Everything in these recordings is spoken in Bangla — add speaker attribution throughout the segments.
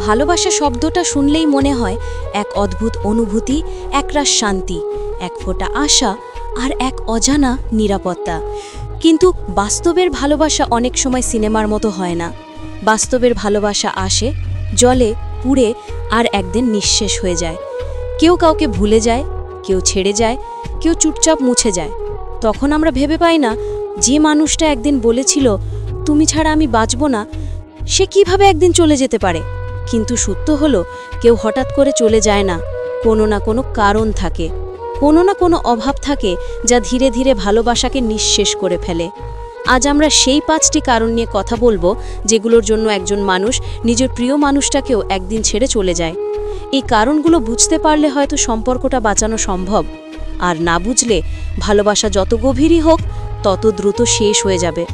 Speaker 1: ভালোবাসা শব্দটা শুনলেই মনে হয় এক অদ্ভুত অনুভূতি, একরাশ শান্তি, এক ফোঁটা আশা আর এক অজানা নিরাপত্তা। কিন্তু বাস্তবের ভালোবাসা অনেক সময় সিনেমার মতো হয় না। বাস্তবের ভালোবাসা আসে, জ্বলে, পুড়ে আর একদিন নিঃশেষ হয়ে যায়। কেউ কাউকে ভুলে যায়, কেউ ছেড়ে যায়, কেউ চুপচাপ মুছে যায়। তখন আমরা ভেবে পাই না যে মানুষটা একদিন বলেছিল তুমি ছাড়া আমি বাঁচব না, সে কিভাবে একদিন চলে যেতে পারে। কিন্তু সত্য হলো কেউ হঠাৎ করে চলে যায় না, কোনো না কোনো কারণ থাকে, কোনো না কোনো অভাব থাকে যা ধীরে ধীরে ভালোবাসাকে নিঃশেষ করে ফেলে। আজ আমরা সেই 5টি কারণ নিয়ে কথা বলবো যেগুলোর জন্য একজন মানুষ নিজের প্রিয় মানুষটাকেও একদিন ছেড়ে চলে যায়। এই কারণগুলো বুঝতে পারলে হয়তো সম্পর্কটা বাঁচানো সম্ভব, আর না বুঝলে ভালোবাসা যত গভীরই হোক তত দ্রুত শেষ হয়ে যাবে।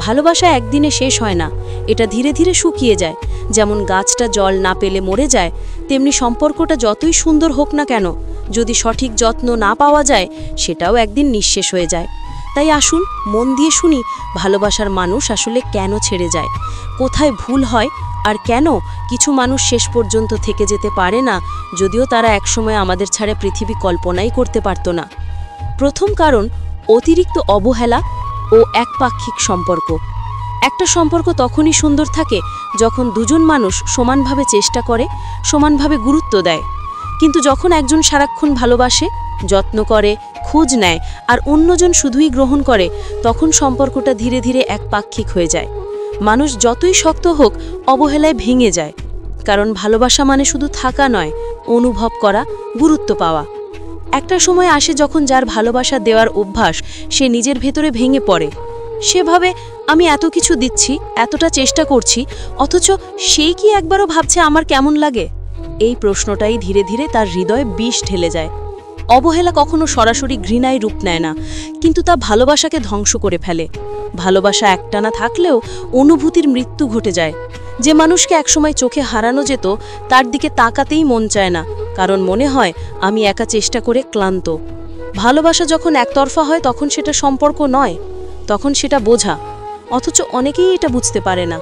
Speaker 1: ভালোবাসা একদিনে শেষ হয় না, এটা ধীরে ধীরে শুকিয়ে যায়। যেমন গাছটা জল না পেলে মরে যায়, তেমনি সম্পর্কটা যতই সুন্দর হোক না কেন, যদি সঠিক যত্ন না পাওয়া যায় সেটাও একদিন নিঃশেষ হয়ে যায়। তাই আসুন মন দিয়ে শুনি ভালোবাসার মানুষ আসলে কেন ছেড়ে যায়, কোথায় ভুল হয়, আর কেন কিছু মানুষ শেষ পর্যন্ত থেকে যেতে পারে না, যদিও তারা একসময় আমাদের ছাড়া পৃথিবী কল্পনাই করতে পারত না। প্রথম কারণ, অতিরিক্ত অবহেলা ও একপাক্ষিক সম্পর্ক। একটা সম্পর্ক তখনই সুন্দর থাকে যখন দুজন মানুষ সমানভাবে চেষ্টা করে, সমানভাবে গুরুত্ব দেয়। কিন্তু যখন একজন সারাক্ষণ ভালোবাসে, যত্ন করে, খোঁজ নেয় আর অন্যজন শুধুই গ্রহণ করে, তখন সম্পর্কটা ধীরে ধীরে একপাক্ষিক হয়ে যায়। মানুষ যতই শক্ত হোক অবহেলায় ভেঙে যায়, কারণ ভালোবাসা মানে শুধু থাকা নয়, অনুভব করা, গুরুত্ব পাওয়া। একটা সময় আসে যখন যার ভালোবাসা দেওয়ার অভ্যাস সে নিজের ভেতরে ভেঙে পড়ে। সেভাবে আমি এত কিছু দিচ্ছি, এতটা চেষ্টা করছি, অথচ সেই কি একবারও ভাবছে আমার কেমন লাগে? এই প্রশ্নটাই ধীরে ধীরে তার হৃদয়ে বিষ ঢেলে যায়। অবহেলা কখনো সরাসরি ঘৃণায় রূপ নেয় না, কিন্তু তা ভালোবাসাকে ধ্বংস করে ফেলে। ভালোবাসা একটানা থাকলেও অনুভূতির মৃত্যু ঘটে যায়। যে মানুষকে একসময় চোখে হারানো যেত, তার দিকে তাকাতেই মন চায় না, কারণ মনে হয় আমি একা চেষ্টা করে ক্লান্ত। ভালোবাসা যখন একতরফা হয় তখন সেটা সম্পর্ক নয়, তখন সেটা বোঝা। অথচ অনেকেই এটা বুঝতে পারে না।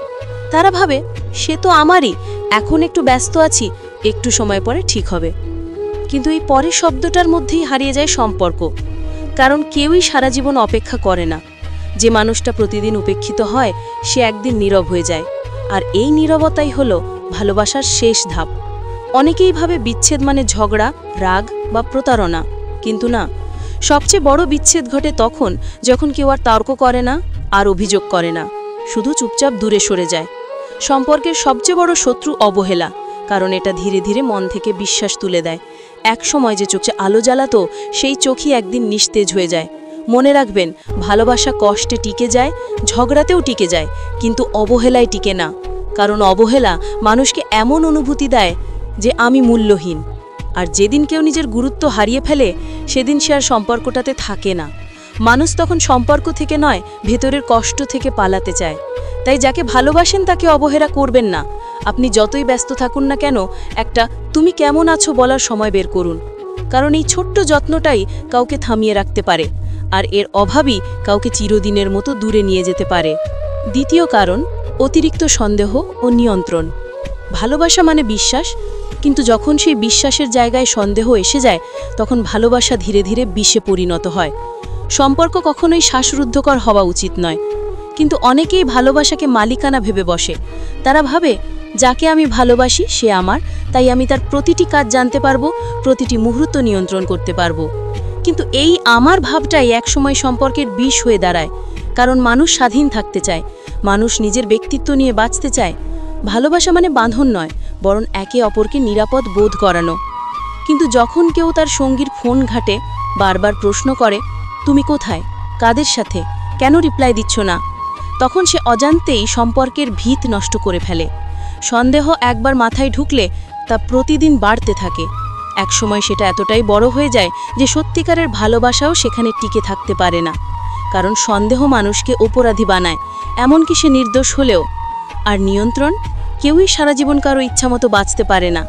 Speaker 1: তারা ভাবে সে তো আমারই, এখন একটু ব্যস্ত আছি, একটু সময় পরে ঠিক হবে। কিন্তু এই পরের শব্দটার মধ্যেই হারিয়ে যায় সম্পর্ক, কারণ কেউই সারা জীবন অপেক্ষা করে না। যে মানুষটা প্রতিদিন উপেক্ষিত হয় সে একদিন নীরব হয়ে যায়, আর এই নীরবতাই হলো ভালোবাসার শেষ ধাপ। অনেকেই ভাবে বিচ্ছেদ মানে ঝগড়া, রাগ বা প্রতারণা, কিন্তু না, সবচেয়ে বড় বিচ্ছেদ ঘটে তখন যখন কেউ আর তর্ক করে না, আর অভিযোগ করে না, শুধু চুপচাপ দূরে সরে যায়। সম্পর্কের সবচেয়ে বড় শত্রু অবহেলা, কারণ এটা ধীরে ধীরে মন থেকে বিশ্বাস তুলে দেয়। এক সময় যে চোখে আলো জ্বালাতো, সেই চোখই একদিন নিস্তেজ হয়ে যায়। মনে রাখবেন, ভালোবাসা কষ্টে টিকে যায়, ঝগড়াতেও টিকে যায়, কিন্তু অবহেলায় টিকে না। কারণ অবহেলা মানুষকে এমন অনুভূতি দেয় যে আমি মূল্যহীন। আর যেদিন কেউ নিজের গুরুত্ব হারিয়ে ফেলে, সেদিন সে আর সম্পর্কটাতে থাকে না। মানুষ তখন সম্পর্ক থেকে নয়, ভেতরের কষ্ট থেকে পালাতে চায়। তাই যাকে ভালোবাসেন তাকে অবহেলা করবেন না। আপনি যতই ব্যস্ত থাকুন না কেন, একটা তুমি কেমন আছো বলার সময় বের করুন, কারণ এই ছোট্ট যত্নটাই কাউকে থামিয়ে রাখতে পারে, আর এর অভাবই কাউকে চিরদিনের মতো দূরে নিয়ে যেতে পারে। দ্বিতীয় কারণ, অতিরিক্ত সন্দেহ ও নিয়ন্ত্রণ। ভালোবাসা মানে বিশ্বাস, কিন্তু যখন সেই বিশ্বাসের জায়গায় সন্দেহ এসে যায়, তখন ভালোবাসা ধীরে ধীরে বিষে পরিণত হয়। সম্পর্ক কখনোই শ্বাসরুদ্ধকর হওয়া উচিত নয়, কিন্তু অনেকেই ভালোবাসাকে মালিকানা ভেবে বসে। তারা ভাবে যাকে আমি ভালোবাসি সে আমার, তাই আমি তার প্রতিটি কাজ জানতে পারবো, প্রতিটি মুহূর্ত নিয়ন্ত্রণ করতে পারবো। কিন্তু এই আমার ভাবটাই একসময় সম্পর্কের বিষ হয়ে দাঁড়ায়, কারণ মানুষ স্বাধীন থাকতে চায়, মানুষ নিজের ব্যক্তিত্ব নিয়ে বাঁচতে চায়। ভালোবাসা মানে বাঁধন নয়, বরং একে অপরকে নিরাপদ বোধ করানো। কিন্তু যখন কেউ তার সঙ্গীর ফোন ঘাটে, বারবার প্রশ্ন করে তুমি কোথায়, কাদের সাথে, কেন রিপ্লাই দিচ্ছ না, তখন সে অজান্তেই সম্পর্কের ভিত নষ্ট করে ফেলে। সন্দেহ একবার মাথায় ঢুকলে তা প্রতিদিন বাড়তে থাকে। একসময় সেটা এতটাই বড় হয়ে যায় যে সত্যিকারের ভালোবাসাও সেখানে টিকে থাকতে পারে না, কারণ সন্দেহ মানুষকে অপরাধী বানায়, এমনকি সে নির্দোষ হলেও। আর নিয়ন্ত্রণ, কেউই সারা জীবন কারো ইচ্ছামতো বাঁচতে পারে না।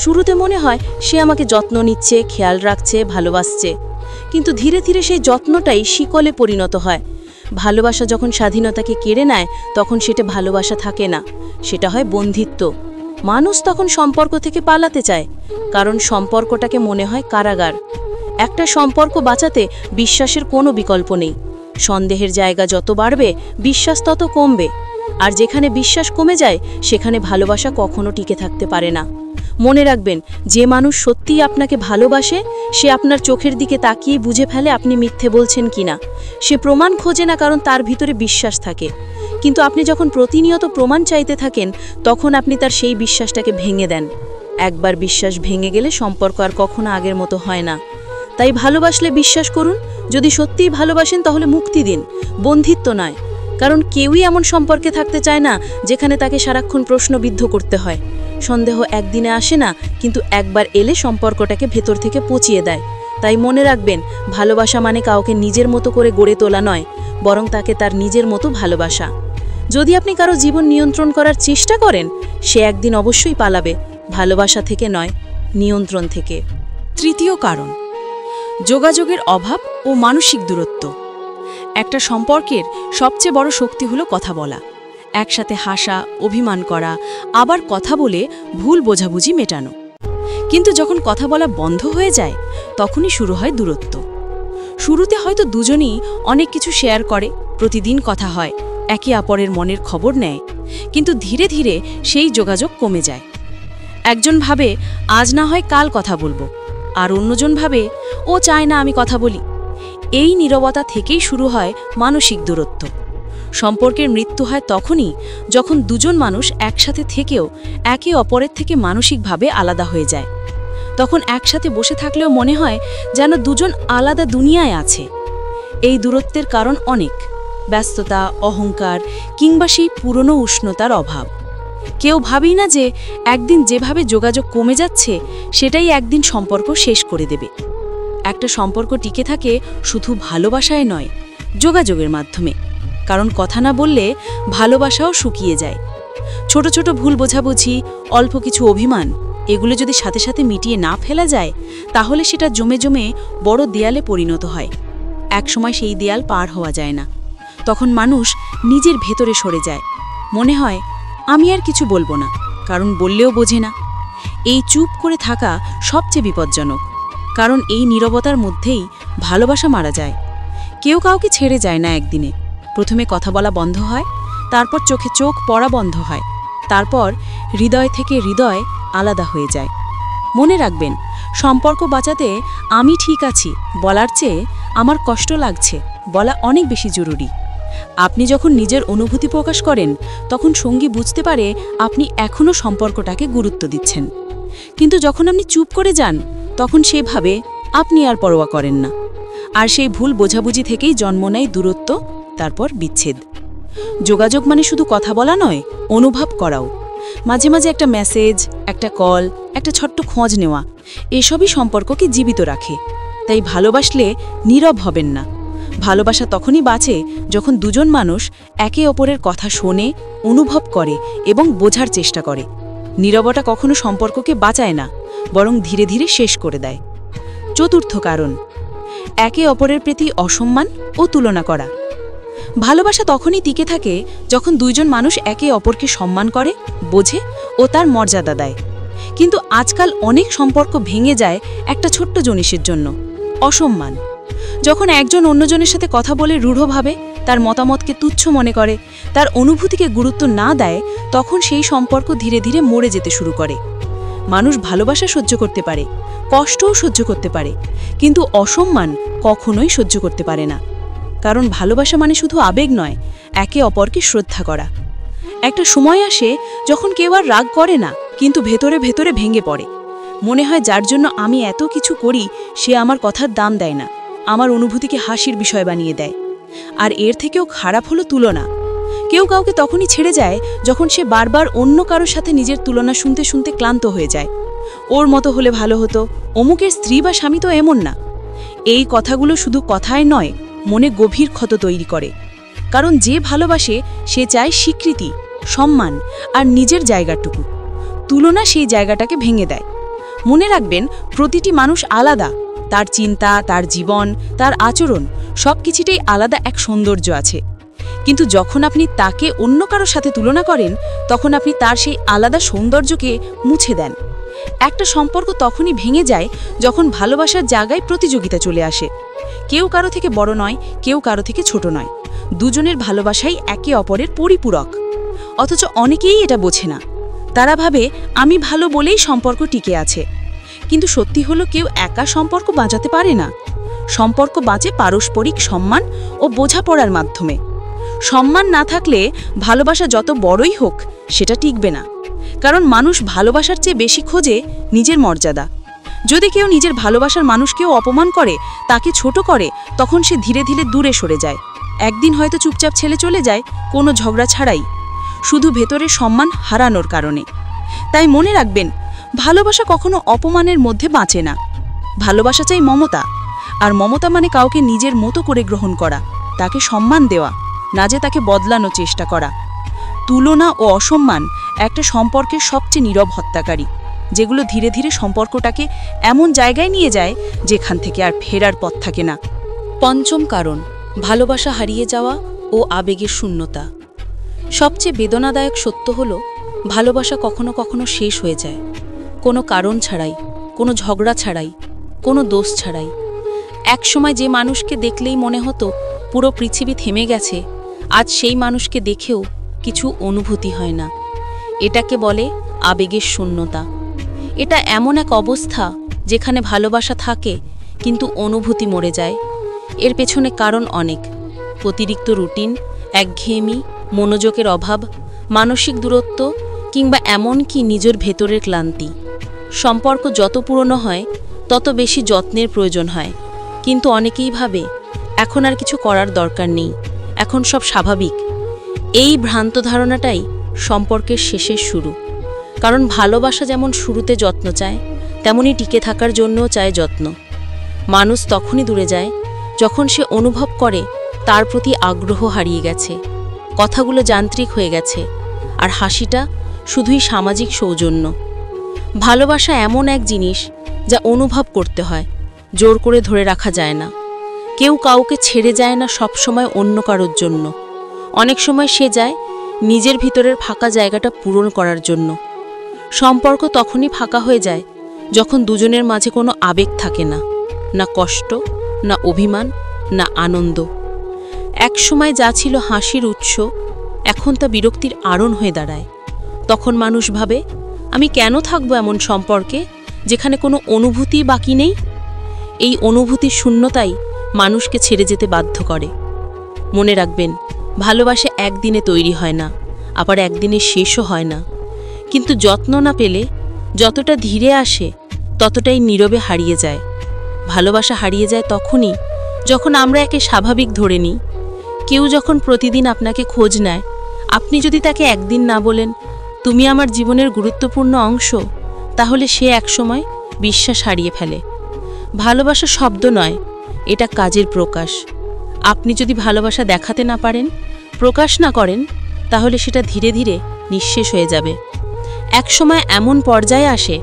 Speaker 1: শুরুতে মনে হয় সে আমাকে যত্ন নিচ্ছে, খেয়াল রাখছে, ভালোবাসছে, কিন্তু ধীরে ধীরে সেই যত্নটাই শিকলে পরিণত হয়। ভালোবাসা যখন স্বাধীনতাকে কেড়ে নেয়, তখন সেটা ভালোবাসা থাকে না, সেটা হয় বন্ধিত্ব। মানুষ তখন সম্পর্ক থেকে পালাতে চায়, কারণ সম্পর্কটাকে মনে হয় কারাগার। একটা সম্পর্ক বাঁচাতে বিশ্বাসের কোনো বিকল্প নেই। সন্দেহের জায়গা যত বাড়বে, বিশ্বাস তত কমবে। আর যেখানে বিশ্বাস কমে যায়, সেখানে ভালোবাসা কখনো টিকে থাকতে পারে না। মনে রাখবেন, যে মানুষ সত্যিই আপনাকে ভালোবাসে, সে আপনার চোখের দিকে তাকিয়ে বুঝে ফেলে আপনি মিথ্যে বলছেন কিনা। সে প্রমাণ খোঁজে না, কারণ তার ভিতরে বিশ্বাস থাকে। কিন্তু আপনি যখন প্রতিনিয়ত প্রমাণ চাইতে থাকেন, তখন আপনি তার সেই বিশ্বাসটাকে ভেঙে দেন। একবার বিশ্বাস ভেঙে গেলে সম্পর্ক আর কখনো আগের মতো হয় না। তাই ভালোবাসলে বিশ্বাস করুন, যদি সত্যিই ভালোবাসেন তাহলে মুক্তি দিন, বন্ধিত্ব নয়। কারণ কেউই এমন সম্পর্কে থাকতে চায় না যেখানে তাকে সারাক্ষণ প্রশ্নবিদ্ধ করতে হয়। সন্দেহ একদিনে আসে না, কিন্তু একবার এলে সম্পর্কটাকে ভেতর থেকে পচিয়ে দেয়। তাই মনে রাখবেন, ভালোবাসা মানে কাউকে নিজের মতো করে গড়ে তোলা নয়, বরং তাকে তার নিজের মতো ভালোবাসা। যদি আপনি কারো জীবন নিয়ন্ত্রণ করার চেষ্টা করেন, সে একদিন অবশ্যই পালাবে, ভালোবাসা থেকে নয়, নিয়ন্ত্রণ থেকে।
Speaker 2: তৃতীয় কারণ, যোগাযোগের অভাব ও মানসিক দূরত্ব। একটা সম্পর্কের সবচেয়ে বড় শক্তি হলো কথা বলা, একসাথে হাসা, অভিমান করা, আবার কথা বলে ভুল বোঝাবুঝি মেটানো। কিন্তু যখন কথা বলা বন্ধ হয়ে যায়, তখনই শুরু হয় দূরত্ব। শুরুতে হয়তো দুজনেই অনেক কিছু শেয়ার করে, প্রতিদিন কথা হয়, একে অপরের মনের খবর নেয়, কিন্তু ধীরে ধীরে সেই যোগাযোগ কমে যায়। একজন ভাবে আজ না হয় কাল কথা বলবো, আর অন্যজন ভাবে ও চায় না আমি কথা বলি। এই নীরবতা থেকেই শুরু হয় মানসিক দূরত্ব। সম্পর্কের মৃত্যু হয় তখনই যখন দুজন মানুষ একসাথে থেকেও একে অপরের থেকে মানসিকভাবে আলাদা হয়ে যায়। তখন একসাথে বসে থাকলেও মনে হয় যেন দুজন আলাদা দুনিয়ায় আছে। এই দূরত্বের কারণ অনেক, ব্যস্ততা, অহংকার, কিংবা সেই পুরনো উষ্ণতার অভাব। কেউ ভাবেই না যে একদিন যেভাবে যোগাযোগ কমে যাচ্ছে, সেটাই একদিন সম্পর্ক শেষ করে দেবে। একটা সম্পর্ক টিকে থাকে শুধু ভালোবাসায় নয়, যোগাযোগের মাধ্যমে। কারণ কথা না বললে ভালোবাসাও শুকিয়ে যায়। ছোট ছোট ভুল বোঝাবুঝি, অল্প কিছু অভিমান, এগুলো যদি সাথে সাথে মিটিয়ে না ফেলা যায়, তাহলে সেটা জমে জমে বড় দেয়ালে পরিণত হয়। একসময় সেই দেয়াল পার হওয়া যায় না। তখন মানুষ নিজের ভেতরে সরে যায়, মনে হয় আমি আর কিছু বলবো না, কারণ বললেও বোঝে না। এই চুপ করে থাকা সবচেয়ে বিপজ্জনক, কারণ এই নীরবতার মধ্যেই ভালোবাসা মারা যায়। কেউ কাউকে ছেড়ে যায় না একদিনে। প্রথমে কথা বলা বন্ধ হয়, তারপর চোখে চোখ পড়া বন্ধ হয়, তারপর হৃদয় থেকে হৃদয় আলাদা হয়ে যায়। মনে রাখবেন, সম্পর্ক বাঁচাতে আমি ঠিক আছি বলার চেয়ে আমার কষ্ট লাগছে বলা অনেক বেশি জরুরি। আপনি যখন নিজের অনুভূতি প্রকাশ করেন, তখন সঙ্গী বুঝতে পারে আপনি এখনও সম্পর্কটাকে গুরুত্ব দিচ্ছেন। কিন্তু যখন আপনি চুপ করে যান, তখন সেভাবে আপনি আর পরোয়া করেন না। আর সেই ভুল বোঝাবুঝি থেকেই জন্ম নেয় দূরত্ব, তারপর বিচ্ছেদ। যোগাযোগ মানে শুধু কথা বলা নয়, অনুভব করাও। মাঝে মাঝে একটা মেসেজ, একটা কল, একটা ছোট্ট খোঁজ নেওয়া, এসবই সম্পর্ককে জীবিত রাখে। তাই ভালোবাসলে নীরব হবেন না। ভালোবাসা তখনই বাঁচে যখন দুজন মানুষ একে অপরের কথা শোনে, অনুভব করে এবং বোঝার চেষ্টা করে। নীরবতা কখনো সম্পর্ককে বাঁচায় না, বরং ধীরে ধীরে শেষ করে দেয়। চতুর্থ কারণ, একে অপরের প্রতি অসম্মান ও তুলনা করা। ভালোবাসা তখনই টিকে থাকে যখন দুইজন মানুষ একে অপরকে সম্মান করে, বোঝে ও তার মর্যাদা দেয়। কিন্তু আজকাল অনেক সম্পর্ক ভেঙে যায় একটা ছোট্ট জিনিসের জন্য, অসম্মান। যখন একজন অন্যজনের সাথে কথা বলে রূঢ়ভাবে, তার মতামতকে তুচ্ছ মনে করে, তার অনুভূতিকে গুরুত্ব না দেয়, তখন সেই সম্পর্ক ধীরে ধীরে মরে যেতে শুরু করে। মানুষ ভালোবাসা সহ্য করতে পারে, কষ্টও সহ্য করতে পারে, কিন্তু অসম্মান কখনোই সহ্য করতে পারে না। কারণ ভালোবাসা মানে শুধু আবেগ নয়, একে অপরকে শ্রদ্ধা করা। একটা সময় আসে যখন কেউ আর রাগ করে না, কিন্তু ভেতরে ভেতরে ভেঙে পড়ে। মনে হয় যার জন্য আমি এত কিছু করি, সে আমার কথার দাম দেয় না, আমার অনুভূতিকে হাসির বিষয় বানিয়ে দেয়। আর এর থেকেও খারাপ হলো তুলনা। কেউ কাউকে তখনই ছেড়ে যায় যখন সে বারবার অন্য কারোর সাথে নিজের তুলনা শুনতে শুনতে ক্লান্ত হয়ে যায়। ওর মতো হলে ভালো হতো, অমুকের স্ত্রী বা স্বামী তো এমন না। এই কথাগুলো শুধু কথায় নয়, মনে গভীর ক্ষত তৈরি করে। কারণ যে ভালোবাসে সে চায় স্বীকৃতি, সম্মান আর নিজের জায়গাটুকু। তুলনা সেই জায়গাটাকে ভেঙে দেয়। মনে রাখবেন, প্রতিটি মানুষ আলাদা। তার চিন্তা, তার জীবন, তার আচরণ সব কিছুতেই আলাদা এক সৌন্দর্য আছে। কিন্তু যখন আপনি তাকে অন্য কারোর সাথে তুলনা করেন, তখন আপনি তার সেই আলাদা সৌন্দর্যকে মুছে দেন। একটা সম্পর্ক তখনই ভেঙে যায় যখন ভালোবাসার জায়গায় প্রতিযোগিতা চলে আসে। কেউ কারো থেকে বড় নয়, কেউ কারো থেকে ছোট নয়, দুজনের ভালোবাসাই একে অপরের পরিপূরক। অথচ অনেকেই এটা বোঝে না। তারা ভাবে আমি ভালো বলেই সম্পর্ক টিকে আছে। কিন্তু সত্যি হলো কেউ একা সম্পর্ক বাঁচাতে পারে না। সম্পর্ক বাঁচে পারস্পরিক সম্মান ও বোঝাপড়ার মাধ্যমে। সম্মান না থাকলে ভালোবাসা যত বড়ই হোক সেটা টিকবে না। কারণ মানুষ ভালোবাসার চেয়ে বেশি খোঁজে নিজের মর্যাদা। যদি কেউ নিজের ভালোবাসার মানুষকেও অপমান করে, তাকে ছোট করে, তখন সে ধীরে ধীরে দূরে সরে যায়। একদিন হয়তো চুপচাপ ছেলে চলে যায়, কোনো ঝগড়া ছাড়াই, শুধু ভেতরের সম্মান হারানোর কারণে। তাই মনে রাখবেন, ভালোবাসা কখনো অপমানের মধ্যে বাঁচে না। ভালোবাসা চাই মমতা, আর মমতা মানে কাউকে নিজের মতো করে গ্রহণ করা, তাকে সম্মান দেওয়া, না যে তাকে বদলানোর চেষ্টা করা। তুলনা ও অসম্মান একটা সম্পর্কের সবচেয়ে নীরব হত্যাকারী, যেগুলো ধীরে ধীরে সম্পর্কটাকে এমন জায়গায় নিয়ে যায় যেখান থেকে আর ফেরার পথ থাকে না।
Speaker 1: পঞ্চম কারণ, ভালোবাসা হারিয়ে যাওয়া ও আবেগের শূন্যতা। সবচেয়ে বেদনাদায়ক সত্য হলো, ভালোবাসা কখনো কখনো শেষ হয়ে যায়, কোনো কারণ ছাড়াই, কোনো ঝগড়া ছাড়াই, কোনো দোষ ছাড়াই। একসময় যে মানুষকে দেখলেই মনে হতো পুরো পৃথিবী থেমে গেছে, আজ সেই মানুষকে দেখেও কিছু অনুভূতি হয় না। এটাকে বলে আবেগের শূন্যতা। এটা এমন এক অবস্থা যেখানে ভালোবাসা থাকে কিন্তু অনুভূতি মরে যায়। এর পেছনে কারণ অনেক: অতিরিক্ত রুটিন, একঘেয়েমি, মনোযোগের অভাব, মানসিক দূরত্ব, কিংবা এমনকি নিজের ভেতরের ক্লান্তি। সম্পর্ক যত পুরনো হয় তত বেশি যত্নের প্রয়োজন হয়, কিন্তু অনেকেই ভাবে এখন আর কিছু করার দরকার নেই, এখন সব স্বাভাবিক। এই ভ্রান্ত ধারণাটাই সম্পর্কের শেষের শুরু। কারণ ভালোবাসা যেমন শুরুতে যত্ন চায়, তেমনি টিকে থাকার জন্যও চায় যত্ন। মানুষ তখনই দূরে যায় যখন সে অনুভব করে তার প্রতি আগ্রহ হারিয়ে গেছে, কথাগুলো যান্ত্রিক হয়ে গেছে, আর হাসিটা শুধুই সামাজিক সৌজন্য। ভালোবাসা এমন এক জিনিস যা অনুভব করতে হয়, জোর করে ধরে রাখা যায় না। কেউ কাউকে ছেড়ে যায় না সবসময় অন্য কারোর জন্য। অনেক সময় সে যায় নিজের ভিতরের ফাঁকা জায়গাটা পূরণ করার জন্য। সম্পর্ক তখনই ফাঁকা হয়ে যায় যখন দুজনের মাঝে কোনো আবেগ থাকে না, না কষ্ট, না অভিমান, না আনন্দ। এক সময় যা ছিল হাসির উৎস, এখন তা বিরক্তির আড়ণ হয়ে দাঁড়ায়। তখন মানুষ ভাবে, আমি কেন থাকবো এমন সম্পর্কে যেখানে কোনো অনুভূতি বাকি নেই? এই অনুভূতির শূন্যতাই মানুষকে ছেড়ে যেতে বাধ্য করে। মনে রাখবেন, ভালোবাসা একদিনে তৈরি হয় না, আবার একদিনে শেষও হয় না। কিন্তু যত্ন না পেলে যতটা ধীরে আসে ততটাই নীরবে হারিয়ে যায়। ভালোবাসা হারিয়ে যায় তখনই যখন আমরা একে স্বাভাবিক ধরে নিই। কেউ যখন প্রতিদিন আপনাকে খোঁজ নেয়, আপনি যদি তাকে একদিন না বলেন তুমি আমার জীবনের গুরুত্বপূর্ণ অংশ, তাহলে সে একসময় বিশ্বাস হারিয়ে ফেলে। ভালোবাসা শব্দ নয়, এটা কাজের প্রকাশ। আপনি যদি ভালোবাসা দেখাতে না পারেন, প্রকাশ না করেন, তাহলে সেটা ধীরে ধীরে নিঃশেষ হয়ে যাবে। এক সময় এমন পর্যায়ে আসে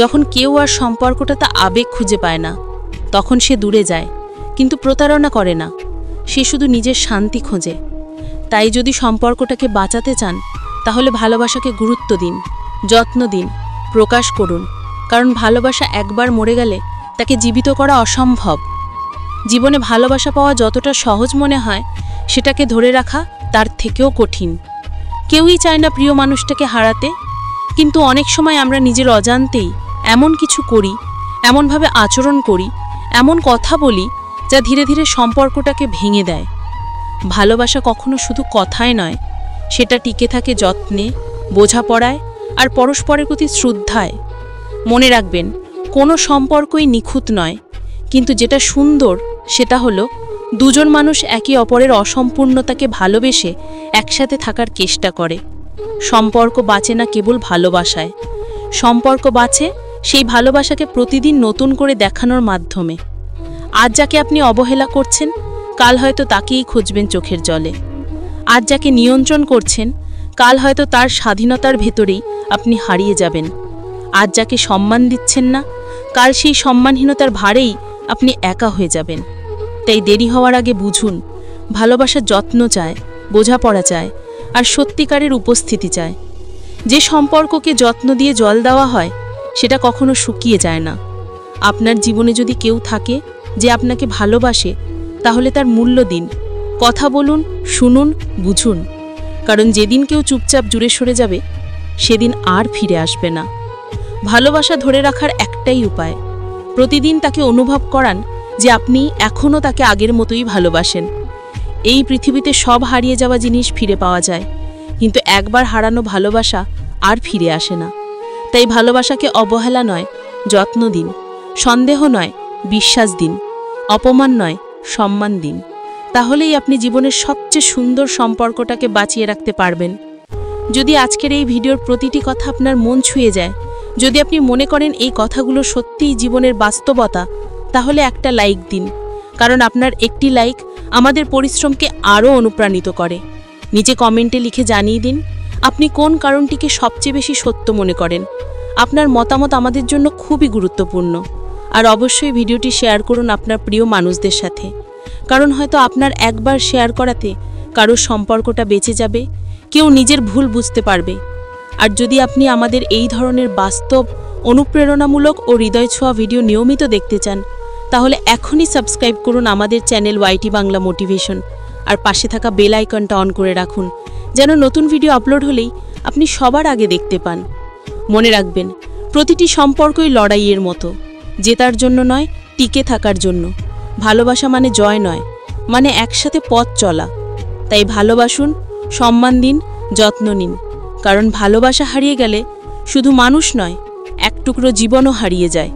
Speaker 1: যখন কেউ আর সম্পর্কটাতে আবেগ খুঁজে পায় না। তখন সে দূরে যায়, কিন্তু প্রতারণা করে না, সে শুধু নিজের শান্তি খোঁজে। তাই যদি সম্পর্কটাকে বাঁচাতে চান, তাহলে ভালোবাসাকে গুরুত্ব দিন, যত্ন দিন, প্রকাশ করুন। কারণ ভালোবাসা একবার মরে গেলে তাকে জীবিত করা অসম্ভব। জীবনে ভালোবাসা পাওয়া যতটা সহজ মনে হয়, সেটাকে ধরে রাখা তার থেকেও কঠিন। কেউই চায় না প্রিয় মানুষটাকে হারাতে, কিন্তু অনেক সময় আমরা নিজের অজান্তেই এমন কিছু করি, এমনভাবে আচরণ করি, এমন কথা বলি যা ধীরে ধীরে সম্পর্কটাকে ভেঙে দেয়। ভালোবাসা কখনো শুধু কথায় নয়, সেটা টিকে থাকে যত্নে, বোঝাপড়ায় আর পরস্পরের প্রতি শ্রদ্ধায়। মনে রাখবেন, কোনো সম্পর্কই নিখুঁত নয়, কিন্তু যেটা সুন্দর সেটা হলো দুজন মানুষ একে অপরের অসম্পূর্ণতাকে ভালোবেসে একসাথে থাকার চেষ্টা করে। সম্পর্ক বাঁচে না কেবল ভালোবাসায়, সম্পর্ক বাঁচে সেই ভালোবাসাকে প্রতিদিন নতুন করে দেখানোর মাধ্যমে। আজ যাকে আপনি অবহেলা করছেন, কাল হয়তো তাকেই খুঁজবেন চোখের জলে। আজ যাকে নিয়ন্ত্রণ করছেন, কাল হয়তো তার স্বাধীনতার ভেতরেই আপনি হারিয়ে যাবেন। আজ যাকে সম্মান দিচ্ছেন না, কাল সেই সম্মানহীনতার ভারেই আপনি একা হয়ে যাবেন। তাই দেরি হওয়ার আগে বুঝুন, ভালোবাসা যত্ন চায়,
Speaker 2: বোঝাপড়া চায় আর সত্যিকারের উপস্থিতি চায়। যে সম্পর্ককে যত্ন দিয়ে জল দেওয়া হয় সেটা কখনো শুকিয়ে যায় না। আপনার জীবনে যদি কেউ থাকে যে আপনাকে ভালোবাসে, তাহলে তার মূল্য দিন। কথা বলুন, শুনুন, বুঝুন। কারণ যেদিন কেউ চুপচাপ জুড়ে সরে যাবে, সেদিন আর ফিরে আসবে না। ভালোবাসা ধরে রাখার একটাই উপায়, প্রতিদিন তাকে অনুভব করান যে আপনি এখনও তাকে আগের মতোই ভালোবাসেন। এই পৃথিবীতে সব হারিয়ে যাওয়া জিনিস ফিরে পাওয়া যায়, কিন্তু একবার হারানো ভালোবাসা আর ফিরে আসে না। তাই ভালোবাসাকে অবহেলা নয়, যত্ন দিন। সন্দেহ নয়, বিশ্বাস দিন। অপমান নয়, সম্মান দিন। তাহলেই আপনি জীবনের সবচেয়ে সুন্দর সম্পর্কটাকে বাঁচিয়ে রাখতে পারবেন। যদি আজকের এই ভিডিওর প্রতিটি কথা আপনার মন ছুঁয়ে যায়, যদি আপনি মনে করেন এই কথাগুলো সত্যিই জীবনের বাস্তবতা, তাহলে একটা লাইক দিন। কারণ আপনার একটি লাইক আমাদের পরিশ্রমকে আরও অনুপ্রাণিত করে। নিচে কমেন্টে লিখে জানিয়ে দিন আপনি কোন কারণটিকে সবচেয়ে বেশি সত্য মনে করেন। আপনার মতামত আমাদের জন্য খুবই গুরুত্বপূর্ণ। আর অবশ্যই ভিডিওটি শেয়ার করুন আপনার প্রিয় মানুষদের সাথে, কারণ হয়তো আপনার একবার শেয়ার করাতে কারোর সম্পর্কটা বেঁচে যাবে, কেউ নিজের ভুল বুঝতে পারবে। আর যদি আপনি আমাদের এই ধরনের বাস্তব, অনুপ্রেরণামূলক ও হৃদয় ছোঁয়া ভিডিও নিয়মিত দেখতে চান, তাহলে এখনই সাবস্ক্রাইব করুন আমাদের চ্যানেল ওয়াইটি বাংলা মোটিভেশন, আর পাশে থাকা বেল আইকনটা অন করে রাখুন, যেন নতুন ভিডিও আপলোড হলেই আপনি সবার আগে দেখতে পান। মনে রাখবেন, প্রতিটি সম্পর্কই লড়াইয়ের মতো, জেতার জন্য নয়, টিকে থাকার জন্য। ভালোবাসা মানে জয় নয়, মানে একসাথে পথ চলা। তাই ভালোবাসুন, সম্মান দিন, যত্ন নিন। কারণ ভালোবাসা হারিয়ে গেলে শুধু মানুষ নয়, এক টুকরো জীবনও হারিয়ে যায়।